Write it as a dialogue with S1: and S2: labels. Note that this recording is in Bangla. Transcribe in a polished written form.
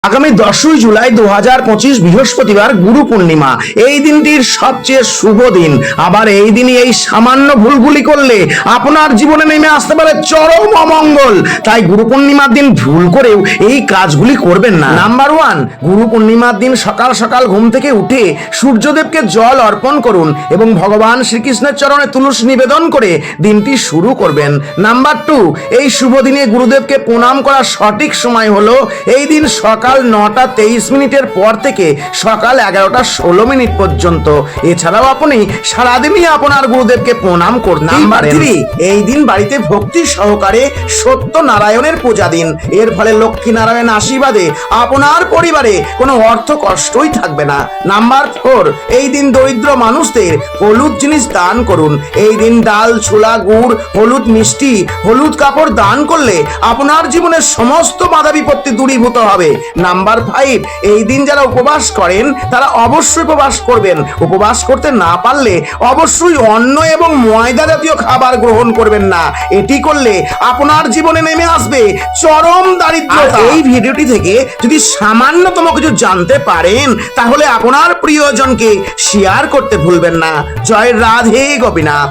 S1: আগামী 10ই জুলাই 2025 বৃহস্পতিবার গুরু পূর্ণিমা। এই দিনটির সবচেয়ে শুভ দিন। আবার এই দিনই এই সামান্য ভুলগুলি করলে আপনার জীবনে নেমে আসতে পারে চরম অমঙ্গল। তাই গুরু পূর্ণিমার দিন ভুল করেও এই কাজগুলি করবেন না। নাম্বার 1, গুরু পূর্ণিমার দিন সকাল সকাল ঘুম থেকে উঠে সূর্যদেবকে জল অর্পণ করুন এবং ভগবান শ্রীকৃষ্ণের চরণে তুলসী নিবেদন করে দিনটি শুরু করবেন। নাম্বার 2, এই শুভ দিনে গুরুদেবকে প্রণাম করার সঠিক সময় হলো এই দিন সকাল 9টা 23 মিনিটের পর থেকে সকাল 11টা 16 মিনিট পর্যন্ত। এছাড়াও আপনি সারাদিনই আপনার গুরুদেবকে প্রণাম করতে পারেন। নাম্বার 3, এই দিন বাড়িতে ভক্তি সহকারে সত্যনারায়ণের পূজা দিন। এর ফলে লক্ষ্মী নারায়ণ আশীর্বাদে আপনার পরিবারে কোনো অর্থ কষ্টই থাকবে না। নাম্বার 4, এই দিন দরিদ্র মানুষদের হলুদ জিনিস দান করুন। এই দিন ডাল, ছোলা, গুড়, হলুদ মিষ্টি, হলুদ কাপড় দান করলে আপনার জীবনের সমস্ত বাধা বিপত্তি দূরীভূত হবে। নাম্বার 5, এই দিন যারা উপবাস করেন তারা অবশ্যই উপবাস করবেন। উপবাস করতে না পারলে অবশ্যই অন্ন এবং ময়দা জাতীয় খাবার গ্রহণ করবেন না। এটি করলে আপনার জীবনে নেমে আসবে চরম দারিদ্রতা। এই ভিডিওটি থেকে যদি সামান্যতম কিছু জানতে পারেন তাহলে আপনার প্রিয়জনকে শেয়ার করতে ভুলবেন না। জয় রাধে গোপীনাথ।